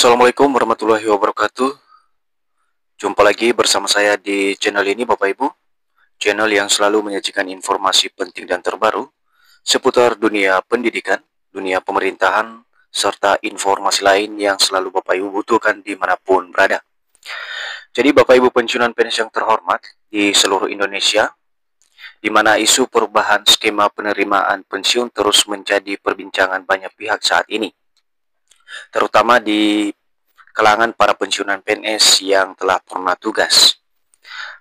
Assalamualaikum warahmatullahi wabarakatuh. Jumpa lagi bersama saya di channel ini Bapak Ibu. Channel yang selalu menyajikan informasi penting dan terbaru seputar dunia pendidikan, dunia pemerintahan, serta informasi lain yang selalu Bapak Ibu butuhkan dimanapun berada. Jadi Bapak Ibu pensiunan PNS yang terhormat di seluruh Indonesia, di mana isu perubahan skema penerimaan pensiun terus menjadi perbincangan banyak pihak saat ini, terutama di kalangan para pensiunan PNS yang telah purna tugas.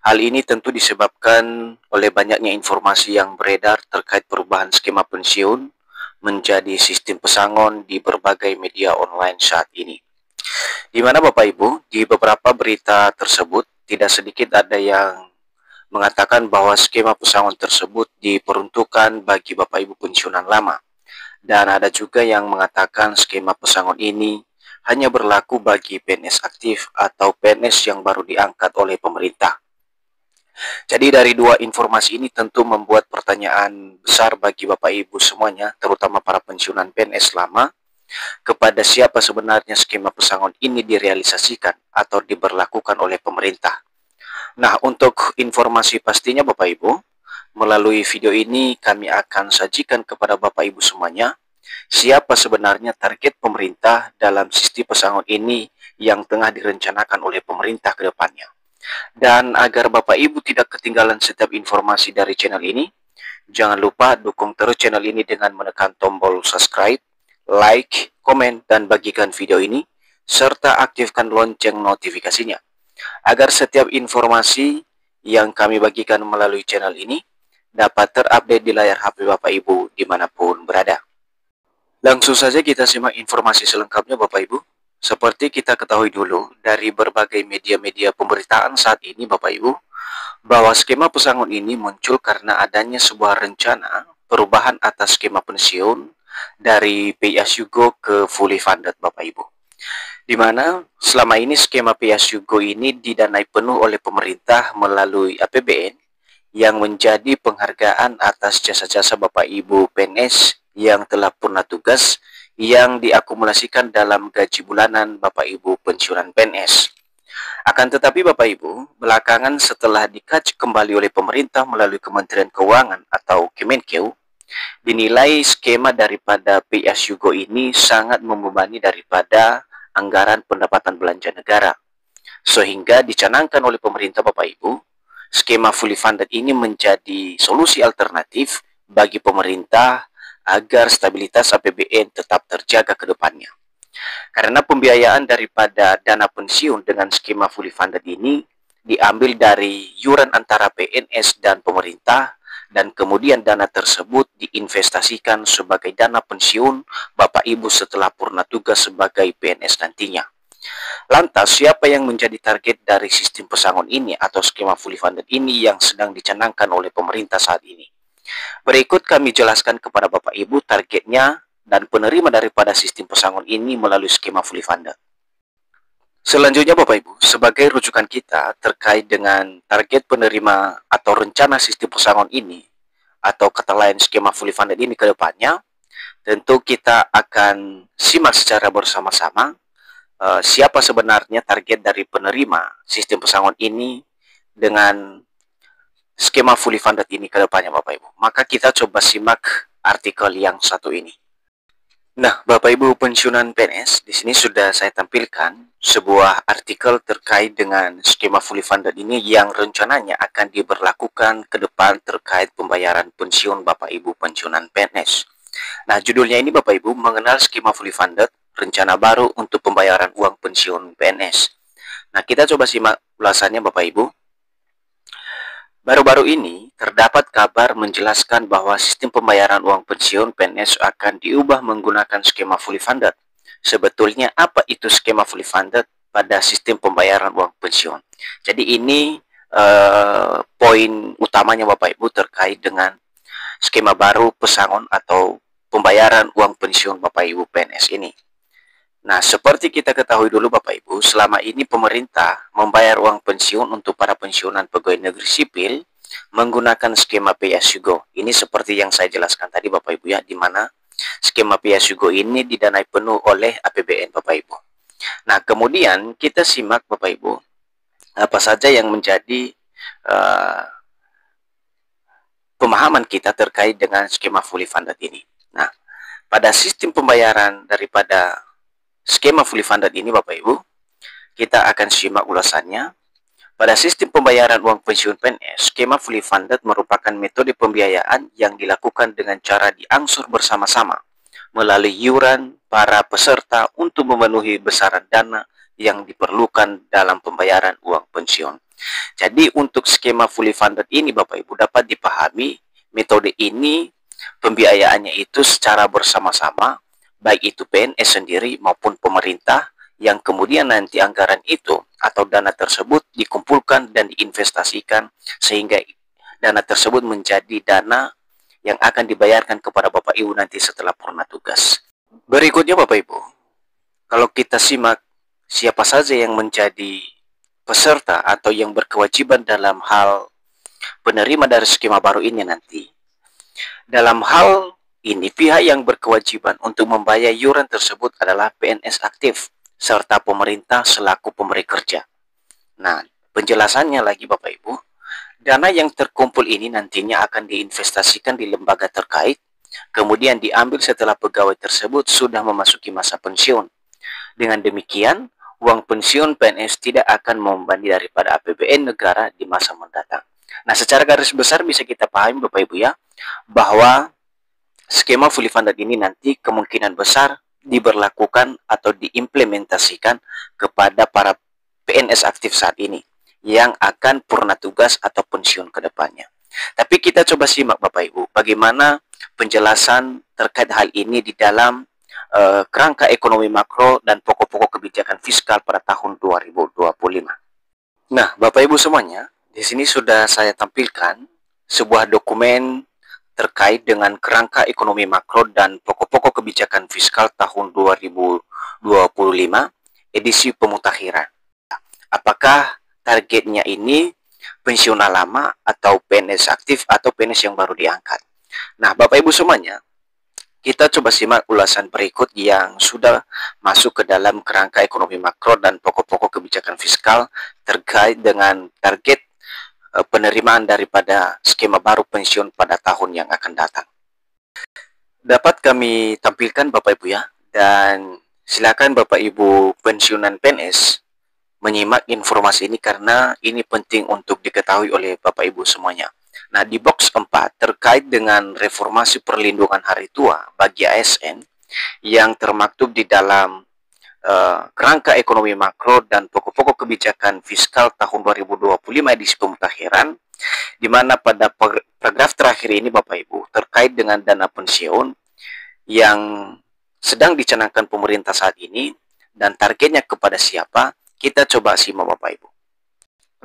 Hal ini tentu disebabkan oleh banyaknya informasi yang beredar terkait perubahan skema pensiun menjadi sistem pesangon di berbagai media online saat ini. Di mana Bapak Ibu, di beberapa berita tersebut tidak sedikit ada yang mengatakan bahwa skema pesangon tersebut diperuntukkan bagi Bapak Ibu pensiunan lama. Dan ada juga yang mengatakan skema pesangon ini hanya berlaku bagi PNS aktif atau PNS yang baru diangkat oleh pemerintah. Jadi dari dua informasi ini tentu membuat pertanyaan besar bagi Bapak Ibu semuanya, terutama para pensiunan PNS lama, kepada siapa sebenarnya skema pesangon ini direalisasikan atau diberlakukan oleh pemerintah. Nah, untuk informasi pastinya Bapak Ibu, melalui video ini kami akan sajikan kepada Bapak Ibu semuanya siapa sebenarnya target pemerintah dalam sistem pesangon ini yang tengah direncanakan oleh pemerintah ke depannya. Dan agar Bapak Ibu tidak ketinggalan setiap informasi dari channel ini, jangan lupa dukung terus channel ini dengan menekan tombol subscribe, like, komen, dan bagikan video ini, serta aktifkan lonceng notifikasinya, agar setiap informasi yang kami bagikan melalui channel ini dapat terupdate di layar HP Bapak Ibu dimanapun berada. Langsung saja kita simak informasi selengkapnya Bapak Ibu. Seperti kita ketahui dulu dari berbagai media-media pemberitaan saat ini Bapak Ibu, bahwa skema pesangon ini muncul karena adanya sebuah rencana perubahan atas skema pensiun dari Pay As You Go ke fully funded Bapak Ibu. Di mana selama ini skema Pay As You Go ini didanai penuh oleh pemerintah melalui APBN yang menjadi penghargaan atas jasa-jasa Bapak Ibu PNS yang telah purna tugas yang diakumulasikan dalam gaji bulanan Bapak Ibu pensiunan PNS. Akan tetapi Bapak Ibu, belakangan setelah dikaji kembali oleh pemerintah melalui Kementerian Keuangan atau Kemenkeu, dinilai skema daripada Pay As You Go ini sangat membebani daripada anggaran pendapatan belanja negara. Sehingga dicanangkan oleh pemerintah Bapak Ibu, skema fully funded ini menjadi solusi alternatif bagi pemerintah agar stabilitas APBN tetap terjaga ke depannya. Karena pembiayaan daripada dana pensiun dengan skema fully funded ini diambil dari iuran antara PNS dan pemerintah, dan kemudian dana tersebut diinvestasikan sebagai dana pensiun Bapak Ibu setelah purna tugas sebagai PNS nantinya. Lantas, siapa yang menjadi target dari sistem pesangon ini atau skema fully funded ini yang sedang dicanangkan oleh pemerintah saat ini? Berikut kami jelaskan kepada Bapak Ibu targetnya dan penerima daripada sistem pesangon ini melalui skema fully funded. Selanjutnya Bapak Ibu, sebagai rujukan kita terkait dengan target penerima atau rencana sistem pesangon ini atau kata lain skema fully funded ini ke depannya, tentu kita akan simak secara bersama-sama siapa sebenarnya target dari penerima sistem pesangon ini dengan skema fully funded ini ke depannya Bapak Ibu. Maka kita coba simak artikel yang satu ini. Nah, Bapak Ibu pensiunan PNS, di sini sudah saya tampilkan sebuah artikel terkait dengan skema fully funded ini yang rencananya akan diberlakukan ke depan terkait pembayaran pensiun Bapak Ibu pensiunan PNS. Nah, judulnya ini Bapak Ibu, mengenal skema fully funded, rencana baru untuk pembayaran uang pensiun PNS. Nah, kita coba simak ulasannya Bapak Ibu. Baru-baru ini terdapat kabar menjelaskan bahwa sistem pembayaran uang pensiun PNS akan diubah menggunakan skema fully funded. Sebetulnya apa itu skema fully funded pada sistem pembayaran uang pensiun? Jadi ini poin utamanya Bapak Ibu terkait dengan skema baru pesangon atau pembayaran uang pensiun Bapak Ibu PNS ini. Nah, seperti kita ketahui dulu Bapak Ibu, selama ini pemerintah membayar uang pensiun untuk para pensiunan pegawai negeri sipil menggunakan skema Pay As You Go. Ini seperti yang saya jelaskan tadi Bapak Ibu ya, di mana skema Pay As You Go ini didanai penuh oleh APBN Bapak Ibu. Nah, kemudian kita simak Bapak Ibu, apa saja yang menjadi uh, pemahaman kita terkait dengan skema fully funded ini. Nah, pada sistem pembayaran daripada skema fully funded ini Bapak Ibu, kita akan simak ulasannya. Pada sistem pembayaran uang pensiun PNS, skema fully funded merupakan metode pembiayaan yang dilakukan dengan cara diangsur bersama-sama melalui iuran para peserta untuk memenuhi besaran dana yang diperlukan dalam pembayaran uang pensiun. Jadi untuk skema fully funded ini Bapak Ibu dapat dipahami metode ini pembiayaannya itu secara bersama-sama, baik itu PNS sendiri maupun pemerintah, yang kemudian nanti anggaran itu atau dana tersebut dikumpulkan dan diinvestasikan sehingga dana tersebut menjadi dana yang akan dibayarkan kepada Bapak Ibu nanti setelah purna tugas. Berikutnya Bapak Ibu, kalau kita simak siapa saja yang menjadi peserta atau yang berkewajiban dalam hal penerima dari skema baru ini nanti. Dalam hal ini, pihak yang berkewajiban untuk membayar iuran tersebut adalah PNS aktif serta pemerintah selaku pemberi kerja. Nah, penjelasannya lagi Bapak Ibu, dana yang terkumpul ini nantinya akan diinvestasikan di lembaga terkait, kemudian diambil setelah pegawai tersebut sudah memasuki masa pensiun. Dengan demikian, uang pensiun PNS tidak akan membebani daripada APBN negara di masa mendatang. Nah, secara garis besar bisa kita pahami Bapak Ibu ya, bahwa skema fully funded ini nanti kemungkinan besar diberlakukan atau diimplementasikan kepada para PNS aktif saat ini yang akan purna tugas atau pensiun ke depannya. Tapi kita coba simak Bapak Ibu, bagaimana penjelasan terkait hal ini di dalam kerangka ekonomi makro dan pokok-pokok kebijakan fiskal pada tahun 2025. Nah, Bapak Ibu semuanya, di sini sudah saya tampilkan sebuah dokumen terkait dengan kerangka ekonomi makro dan pokok-pokok kebijakan fiskal tahun 2025 edisi pemutakhiran. Apakah targetnya ini pensiunan lama atau PNS aktif atau PNS yang baru diangkat? Nah, Bapak Ibu semuanya, kita coba simak ulasan berikut yang sudah masuk ke dalam kerangka ekonomi makro dan pokok-pokok kebijakan fiskal terkait dengan target penerimaan daripada skema baru pensiun pada tahun yang akan datang. Dapat kami tampilkan Bapak Ibu ya, dan silakan Bapak Ibu pensiunan PNS menyimak informasi ini karena ini penting untuk diketahui oleh Bapak Ibu semuanya. Nah, di box 4 terkait dengan reformasi perlindungan hari tua bagi ASN yang termaktub di dalam kerangka ekonomi makro dan pokok-pokok kebijakan fiskal tahun 2025 edisi pemutakhiran, di mana pada paragraf terakhir ini Bapak Ibu terkait dengan dana pensiun yang sedang dicanangkan pemerintah saat ini dan targetnya kepada siapa, kita coba simak Bapak Ibu.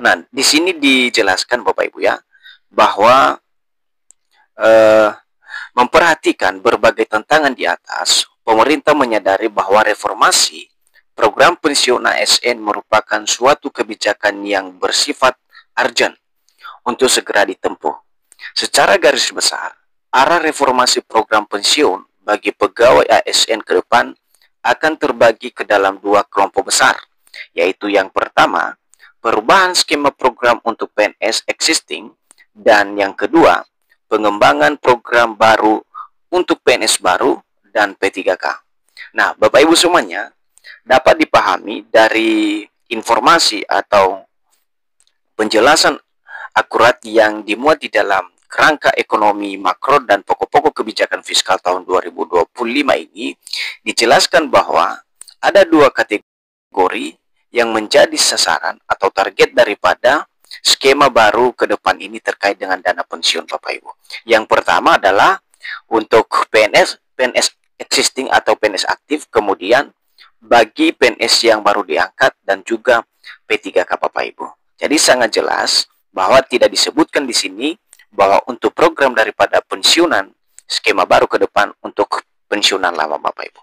Nah, di sini dijelaskan Bapak Ibu ya, bahwa memperhatikan berbagai tantangan di atas, pemerintah menyadari bahwa reformasi program pensiun ASN merupakan suatu kebijakan yang bersifat urgent untuk segera ditempuh. Secara garis besar, arah reformasi program pensiun bagi pegawai ASN ke depan akan terbagi ke dalam dua kelompok besar, yaitu yang pertama, perubahan skema program untuk PNS existing, dan yang kedua, pengembangan program baru untuk PNS baru dan P3K. Nah, Bapak Ibu semuanya, dapat dipahami dari informasi atau penjelasan akurat yang dimuat di dalam kerangka ekonomi makro dan pokok-pokok kebijakan fiskal tahun 2025 ini, dijelaskan bahwa ada dua kategori yang menjadi sasaran atau target daripada skema baru ke depan ini terkait dengan dana pensiun Bapak Ibu. Yang pertama adalah untuk PNS existing atau PNS aktif, kemudian bagi PNS yang baru diangkat dan juga P3K Bapak Ibu. Jadi sangat jelas bahwa tidak disebutkan di sini bahwa untuk program daripada pensiunan skema baru ke depan untuk pensiunan lama Bapak Ibu.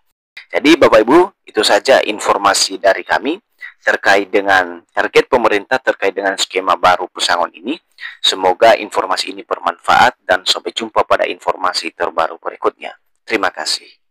Jadi Bapak Ibu, itu saja informasi dari kami terkait dengan target pemerintah terkait dengan skema baru pesangon ini. Semoga informasi ini bermanfaat dan sampai jumpa pada informasi terbaru berikutnya. Terima kasih.